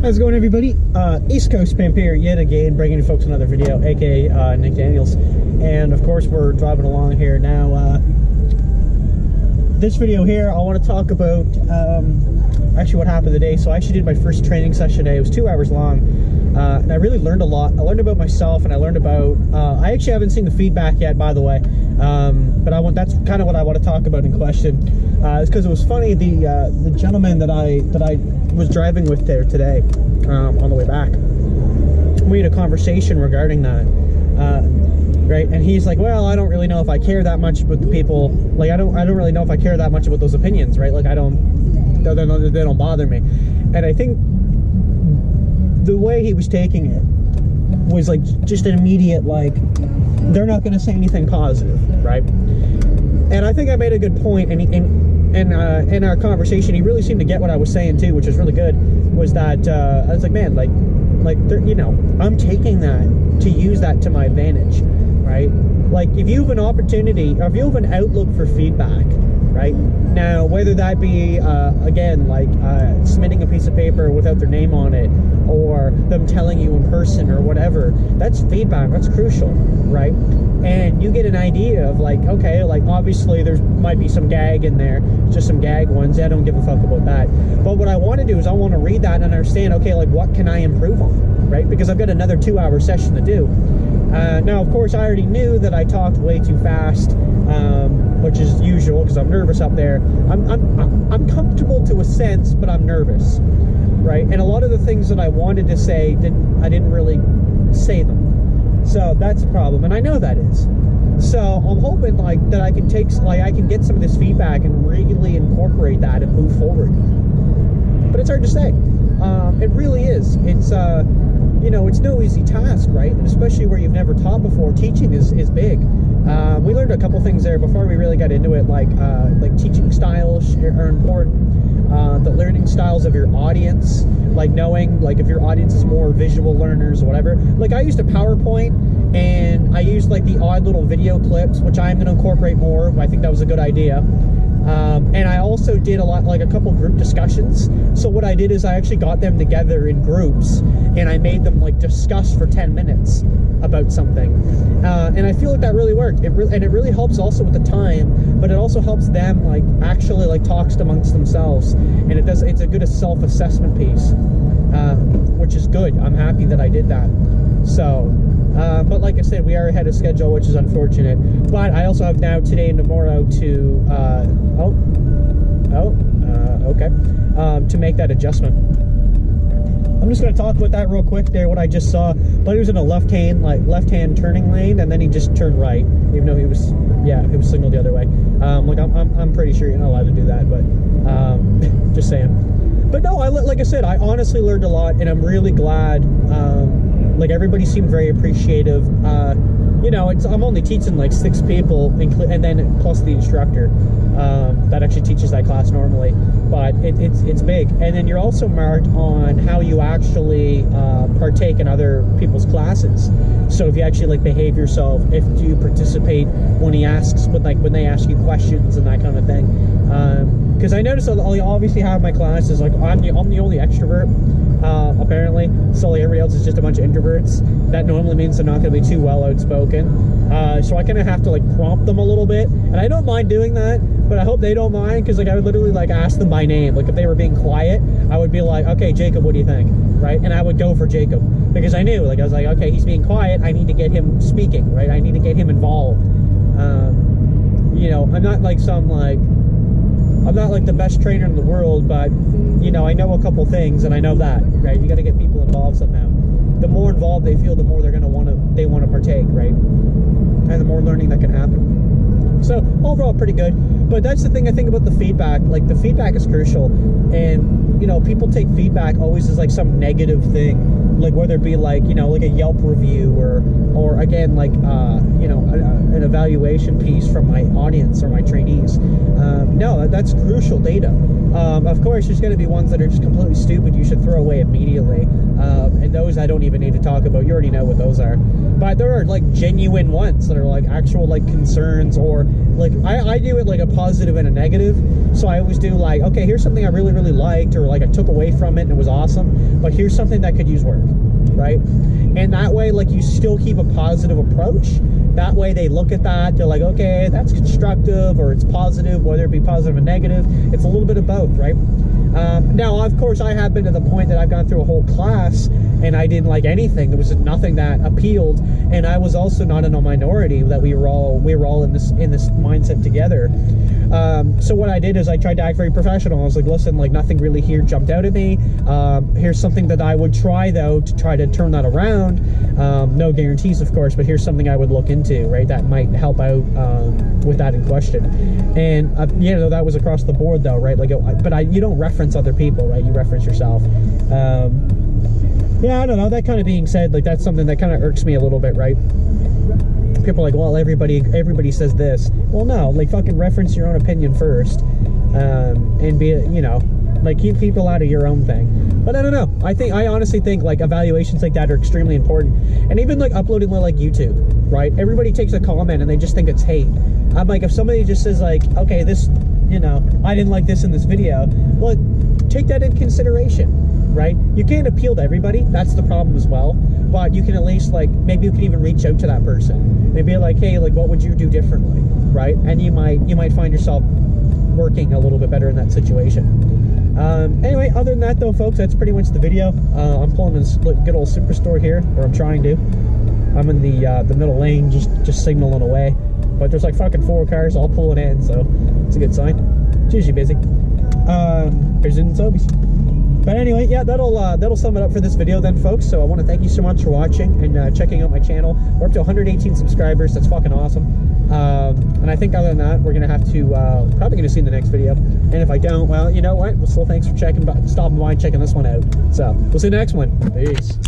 How's it going, everybody? East Coast Pimp here yet again, bringing you folks another video, aka Nick Daniels. And of course, we're driving along here now. This video here, I want to talk about actually what happened today. So I actually did my first training session today. It was 2 hours long, and I really learned a lot. I learned about myself, and I learned about. I actually haven't seen the feedback yet, by the way, but that's kind of what I want to talk about in question. It's because it was funny. The gentleman that I was driving with there today, on the way back, we had a conversation regarding that, right? And he's like, well, I don't really know if I care that much about the people, like I don't really know if I care that much about those opinions, right? Like they don't bother me. And I think the way he was taking it was like just an immediate, like, they're not going to say anything positive, right? And I think I made a good point, and in our conversation, he really seemed to get what I was saying too, which was really good. Was that I was like, man, like you know, I'm taking that to use that to my advantage, right? Like, if you have an opportunity, or if you have an outlook for feedback, right? Now, whether that be again, like submitting a piece of paper without their name on it, or them telling you in person or whatever, that's feedback. That's crucial, right? And you get an idea of, like, okay, like obviously there might be some gag in there, just some gag ones. I don't give a fuck about that. But what I want to do is I want to read that and understand, okay, like, what can I improve on, right? Because I've got another 2-hour session to do. Now, of course, I already knew that I talked way too fast, which is usual because I'm nervous up there. I'm comfortable to a sense, but I'm nervous, right? And a lot of the things that I wanted to say, I didn't really say them. So that's a problem, and I know that is. So I'm hoping, like, that I can I can get some of this feedback and really incorporate that and move forward. But it's hard to say. It really is. It's you know, it's no easy task, right? And especially where you've never taught before, teaching is big. We learned a couple things there before we really got into it, like teaching styles are important. The learning styles of your audience, like knowing, like, if your audience is more visual learners or whatever. Like, I used a PowerPoint, and I used like the odd little video clips, which I'm going to incorporate more. I think that was a good idea. And I also did a couple group discussions. So what I did is I actually got them together in groups, and I made them, like, discuss for 10 minutes about something. And I feel like that really worked. It really helps also with the time, but it also helps them, like, actually, like, talks amongst themselves. And it's a good self-assessment piece, which is good. I'm happy that I did that. So, but like I said, we are ahead of schedule, which is unfortunate. But I also have now today and tomorrow to, okay, to make that adjustment. I'm just going to talk about that real quick there, what I just saw. But he was in a left-hand turning lane, and then he just turned right, even though he was signaled the other way. Like, I'm pretty sure you're not allowed to do that, but just saying. But no, like I said, I honestly learned a lot, and I'm really glad. Like, everybody seemed very appreciative. You know, I'm only teaching like 6 people, and then plus the instructor that actually teaches that class normally. But it's big. And then you're also marked on how you actually partake in other people's classes. So if you actually, like, behave yourself, if you participate when they ask you questions and that kind of thing. Because I noticed that I obviously have my classes, like, I'm the only extrovert, apparently. So, like, everybody else is just a bunch of introverts. That normally means they're not going to be too well outspoken. So I kind of have to, like, prompt them a little bit. And I don't mind doing that, but I hope they don't mind, because, like, I would literally, like, ask them by name. Like, if they were being quiet, I would be like, okay, Jacob, what do you think? Right? And I would go for Jacob, because I knew, like, I was like, okay, he's being quiet. I need to get him speaking, right? I need to get him involved. You know, I'm not like the best trainer in the world, but, you know, I know a couple things, and I know that, right? You got to get people involved somehow. The more involved they feel, the more they want to partake, right? And the more learning that can happen. So overall, pretty good. But that's the thing I think about the feedback. Like, the feedback is crucial, and, you know, people take feedback always as like some negative thing. like whether it be like, you know, like a Yelp review or again, like, you know, an evaluation piece from my audience or my trainees. No, that's crucial data. Of course, there's going to be ones that are just completely stupid you should throw away immediately. And those I don't even need to talk about. You already know what those are. But there are like genuine ones that are like actual like concerns, or like I do it like a positive and a negative. So I always do like, okay, here's something I really, really liked, or like I took away from it and it was awesome, but here's something that could use work, right? And that way, like, you still keep a positive approach. That way they look at that, they're like, okay, that's constructive, or it's positive, whether it be positive or negative. It's a little bit of both, right? Now, of course, I have been to the point that I've gone through a whole class and I didn't like anything. There was nothing that appealed, and I was also not in a minority. That we were all in this mindset together. So what I did is I tried to act very professional. I was like, listen, like, nothing really here jumped out at me. Here's something that I would try, though, to try to turn that around. No guarantees, of course, but here's something I would look into, right? That might help out with that in question. And you know, that was across the board, though, right? Like, you don't reference other people, right? You reference yourself. Yeah, I don't know. That kind of being said, like, that's something that kind of irks me a little bit, right? People are like, well, everybody says this. Well, no, like, fucking reference your own opinion first, and be, you know, like, keep people out of your own thing. But I don't know. I honestly think like evaluations like that are extremely important, and even like uploading like YouTube, right? Everybody takes a comment and they just think it's hate. I'm like, if somebody just says like, okay, this, you know, I didn't like this in this video, well, take that in consideration, right? You can't appeal to everybody. That's the problem as well. But you can at least, like, maybe you can even reach out to that person. Maybe like, hey, like, what would you do differently, right? And you might find yourself working a little bit better in that situation. Anyway, other than that, though, folks, that's pretty much the video. I'm pulling this good old superstore here, or I'm trying to. I'm in the middle lane, just signaling away. But there's like fucking 4 cars all pulling in, so it's a good sign. It's usually busy. President Sobeys. But anyway, yeah, that'll sum it up for this video then, folks. So I want to thank you so much for watching and checking out my channel. We're up to 118 subscribers. That's fucking awesome. And I think other than that, we're gonna have to probably gonna see in the next video. And if I don't, well, you know what? Well, still thanks for stopping by and checking this one out. So we'll see you in the next one. Peace.